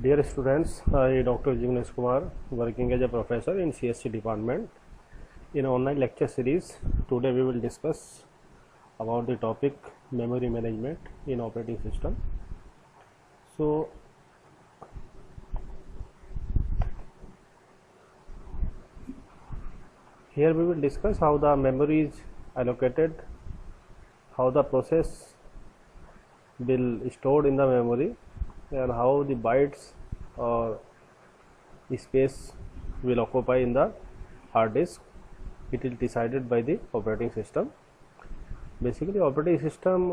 Dear students, I Dr. Jignesh Kumar, working as a professor in CSC department. In online lecture series, today we will discuss about the topic memory management in operating system. So, here we will discuss how the memory is allocated, how the process will stored in the memory, and how the bytes or space will occupy in the hard disk. It is decided by the operating system. Basically, operating system,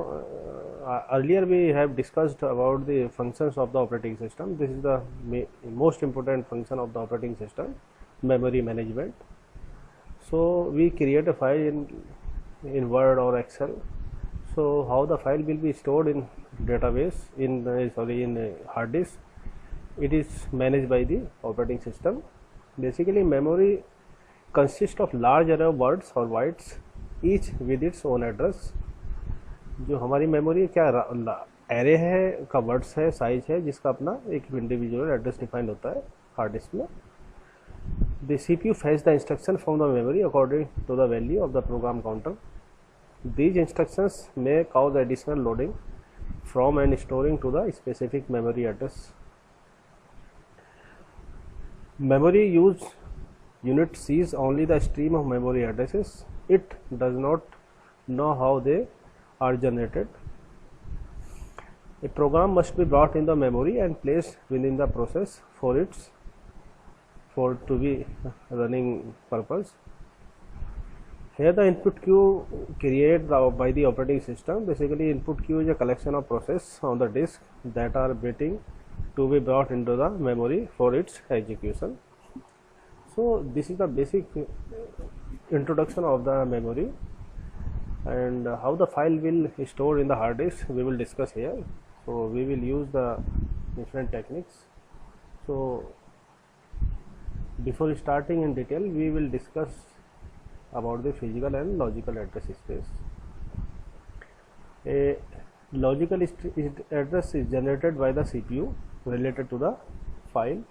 earlier we have discussed about the functions of the operating system. This is the most important function of the operating system, memory management. So we create a file in Word or Excel. So how the file will be stored in database in hard disk, it is managed by the operating system. Basically, memory consists of large array of words or bytes, each with its own address. जो हमारी memory क्या array है का words है, size है, जिसका अपना एक इंडिविजुअल एड्रेस डिफाइंड होता है हार्ड डिस्क में. The CPU fetch the instruction from the memory according to the value of the program counter. These instructions may cause additional loading from and storing to the specific memory address. Memory use unit sees only the stream of memory addresses. It does not know how they are generated. A program must be brought in the memory and placed within the process for to be running purpose. Here the input queue created by the operating system. Basically, input queue is a collection of processes on the disk that are waiting to be brought into the memory for its execution. So this is the basic introduction of the memory, and how the file will store in the hard disk we will discuss here. So we will use the different techniques. So before starting in detail, we will discuss about the physical and logical address space. A logical address is generated by the CPU related to the file,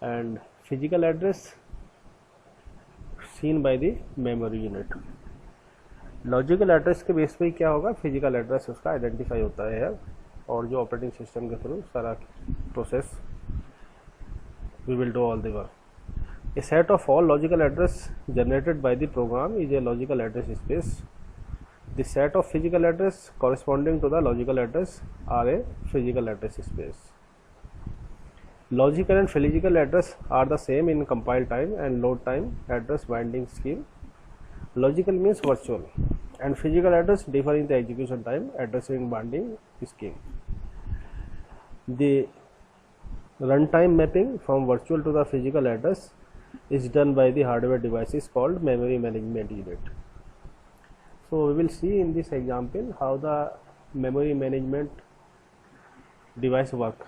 and physical address seen by the memory unit. Logical address के base पे क्या होगा, physical address उसका identify होता है यार, और जो ऑपरेटिंग सिस्टम के थ्रू सारा process we will do all the work. A set of all logical address generated by the program is a logical address space. The set of physical address corresponding to the logical address are a physical address space. Logical and physical address are the same in compile time and load time address binding scheme. Logical means virtual, and physical address differ in the execution time addressing binding scheme. The runtime mapping from virtual to the physical address is done by the hardware devices called memory management unit. So we will see in this example how the memory management device work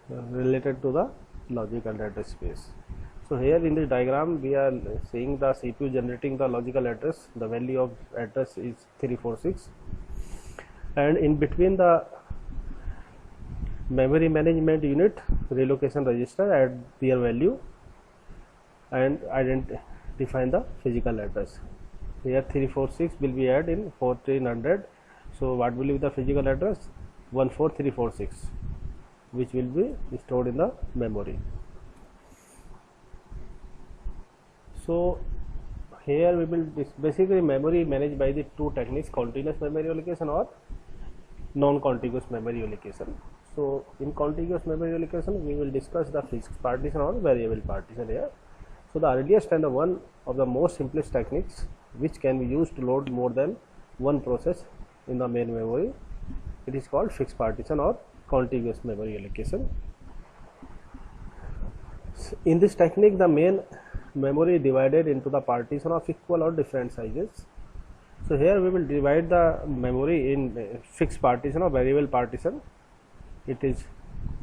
related to the logical address space. So here in this diagram we are seeing the CPU generating the logical address. The value of address is 346, and in between the memory management unit relocation register add their value and define the physical address. Here 346 will be added in 1400. So what will be the physical address? 14346, which will be stored in the memory. So here we will basically memory managed by the two techniques, continuous memory allocation or non-contiguous memory allocation. So in contiguous memory allocation we will discuss the fixed partition or variable partition here. So the earliest and one of the most simplest techniques which can be used to load more than one process in the main memory, it is called fixed partition or contiguous memory allocation. In this technique the main memory divided into the partition of equal or different sizes. So here we will divide the memory in fixed partition or variable partition. It is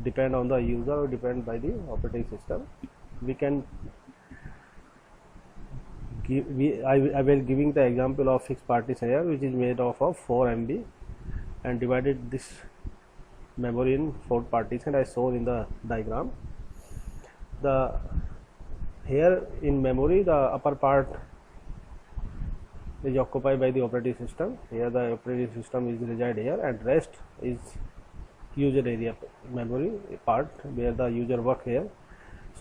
depend on the user or depend by the operating system. We can give, I will giving the example of fixed partition here, which is made of 4 MB and divided this memory in 4 partitions as shown in the diagram. Here in memory, the upper part is occupied by the operating system. Here the operating system is reside here, and rest is user area memory part where the user work here.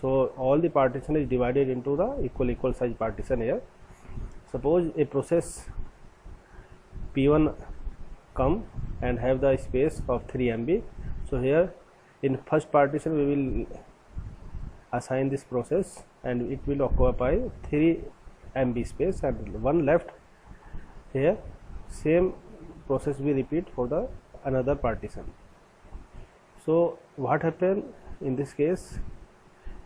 So all the partition is divided into the equal size partition here. Suppose a process P1 come and have the space of 3 MB. So here in first partition we will assign this process and it will occupy 3 MB space, and one left here. Same process we repeat for the another partition. So what happened in this case?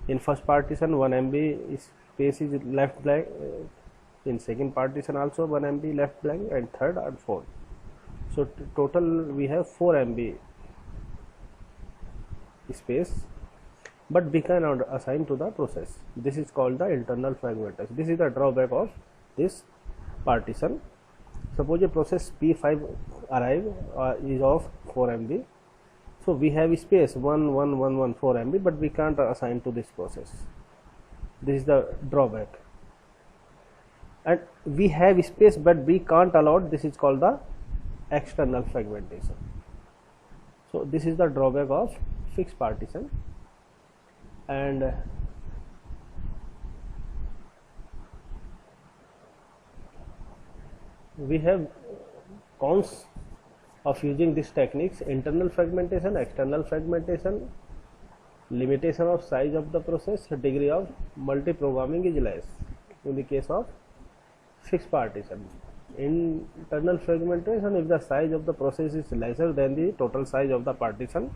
In first partition 1 MB space is left blank, in second partition also 1 MB left blank, and third and fourth. So total we have 4 MB space, but we cannot assign to the process. This is called the internal fragmentation. This is the drawback of this partition. Suppose a process P5 arrive is of 4 MB. So we have space 4 MB, but we can't assign to this process. This is the drawback. And we have space but we can't allow. This is called the external fragmentation. So this is the drawback of fixed partition. And we have cons of using these techniques: internal fragmentation, external fragmentation, limitation of size of the process, degree of multiprogramming is less in the case of fixed partition. Internal fragmentation, if the size of the process is lesser than the total size of the partition,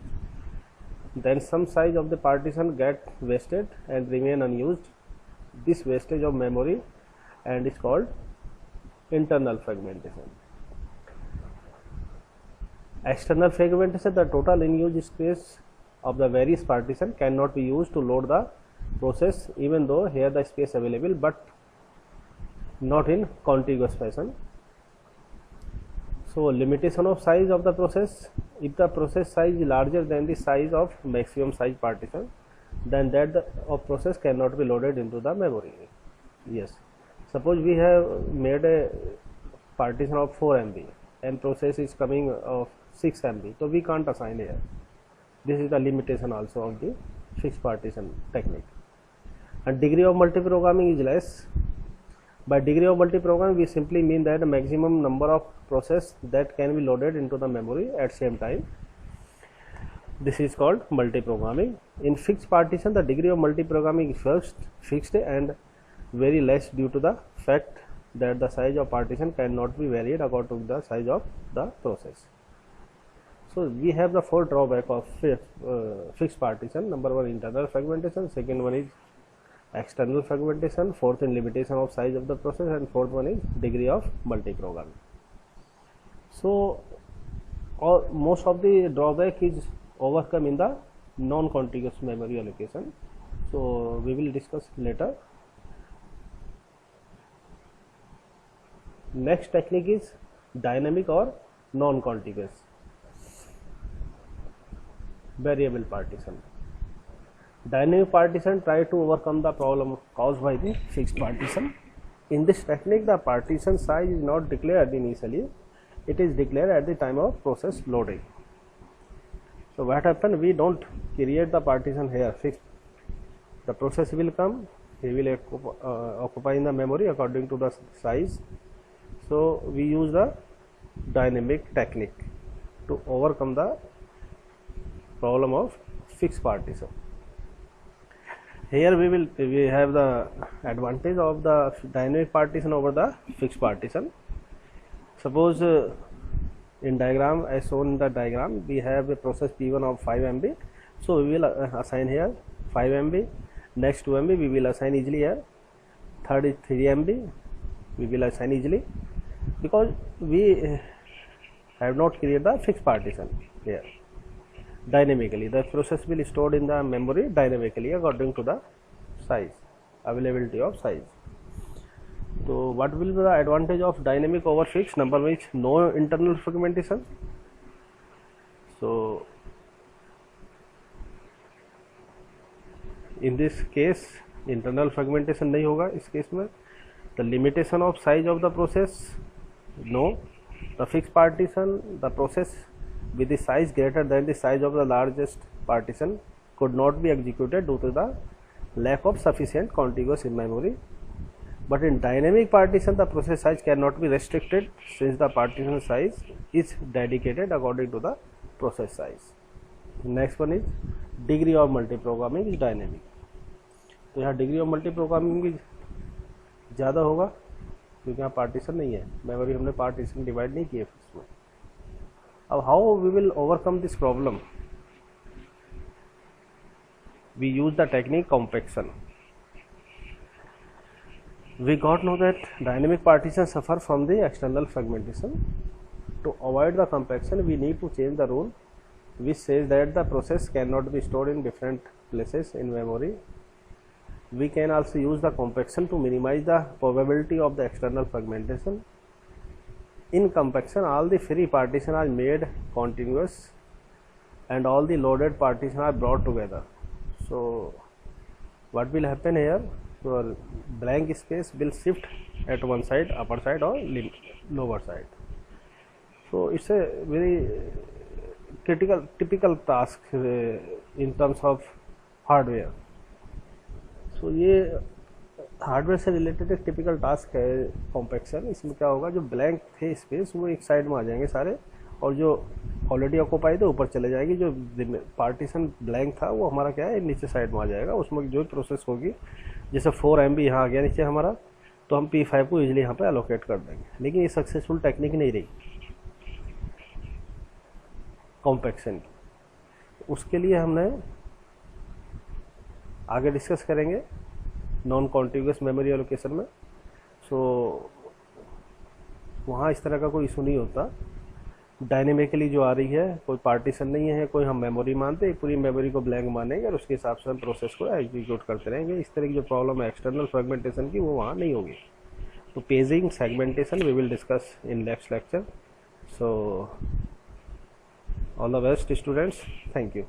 then some size of the partition get wasted and remain unused. This wastage of memory and is called internal fragmentation. External fragmentation, the total unused space of the various partition cannot be used to load the process, even though here the space available, but not in contiguous fashion. So limitation of size of the process: if the process size is larger than the size of maximum size partition, then that of process cannot be loaded into the memory. Yes, suppose we have made a partition of 4 MB and process is coming of 6 MB, so we can't assign here. This is the limitation also of the fixed partition technique. And degree of multiprogramming is less. By degree of multiprogramming, we simply mean that the maximum number of process that can be loaded into the memory at same time. This is called multiprogramming. In fixed partition, the degree of multiprogramming is fixed and very less due to the fact that the size of partition cannot be varied according to the size of the process. So we have the 4 drawback of fixed partition. Number 1, internal fragmentation. Second one is external fragmentation. Fourth is limitation of size of the process, and fourth one is degree of multiprogramming. So most of the drawback is overcome in the non-contiguous memory allocation. So we will discuss later. Next technique is dynamic or non-contiguous variable partition. Dynamic partition try to overcome the problem caused by the fixed partition. In this technique, the partition size is not declared initially, it is declared at the time of process loading. So what happens, we don't create the partition here fixed. The process will come, he will occupy in the memory according to the size. So we use the dynamic technique to overcome the problem of fixed partition. Here we have the advantage of the dynamic partition over the fixed partition. Suppose in diagram, as shown in the diagram, we have a process P1 of 5 MB. So we will assign here 5 MB. Next 2 MB we will assign easily here. Third is 3 MB. We will assign easily because we have not created the fixed partition here. Dynamically, the process will stored in the memory dynamically according to the size, availability of size. So what will be the advantage of dynamic over fixed? Number one is no internal fragmentation. So in this case internal fragmentation नहीं होगा इस केस में. The limitation of size of the process, no. The fix partition, the process with the size greater than the size of the largest partition could not be executed due to the lack of sufficient contiguous in memory. But in dynamic partition, the process size cannot be restricted since the partition size is dedicated according to the process size. Next one is degree of multiprogramming is dynamic. तो यहाँ degree of multiprogramming भी ज़्यादा होगा क्योंकि यहाँ partition नहीं है, memory हमने पार्टीशन डिवाइड नहीं की है इसमें. अब how we will overcome this problem? We use the technique compaction. We got know that dynamic partition suffer from the external fragmentation. To avoid the compaction, we need to change the rule which says that the process cannot be stored in different places in memory. We can also use the compaction to minimize the probability of the external fragmentation. In compaction, all the free partitions are made continuous and all the loaded partitions are brought together. So what will happen here? Your blank space will shift at one side, upper side or lower side. So it's a very typical task in terms of hardware. So ये hardware से related एक typical task है compaction. इसमें क्या होगा, जो blank थे space वो एक साइड में आ जाएंगे सारे, और जो ऑलरेडी ऑक्यूपाई थे ऊपर चले जाएंगे. जो पार्टीशन ब्लैंक था वो हमारा क्या है नीचे साइड में आ जाएगा. उसमें जो प्रोसेस होगी, जैसे 4 MB यहाँ आ गया नीचे हमारा, तो हम P5 को इजीली यहाँ पे एलोकेट कर देंगे. लेकिन ये सक्सेसफुल टेक्निक नहीं रही कॉम्पैक्शन की. उसके लिए हमने आगे डिस्कस करेंगे नॉन कॉन्टिग्यूअस मेमोरी एलोकेशन में. सो वहाँ इस तरह का कोई इशू नहीं होता. डायनेमिकली जो आ रही है, कोई पार्टीशन नहीं है, कोई हम मेमोरी मानते हैं, पूरी मेमोरी को ब्लैंक मानेंगे और उसके हिसाब से हम प्रोसेस को एग्जीक्यूट करते रहेंगे. इस तरह की जो प्रॉब्लम है एक्सटर्नल फ्रेगमेंटेशन की, वो वहाँ नहीं होगी. तो paging segmentation we will discuss in next lecture. So all the best students, thank you.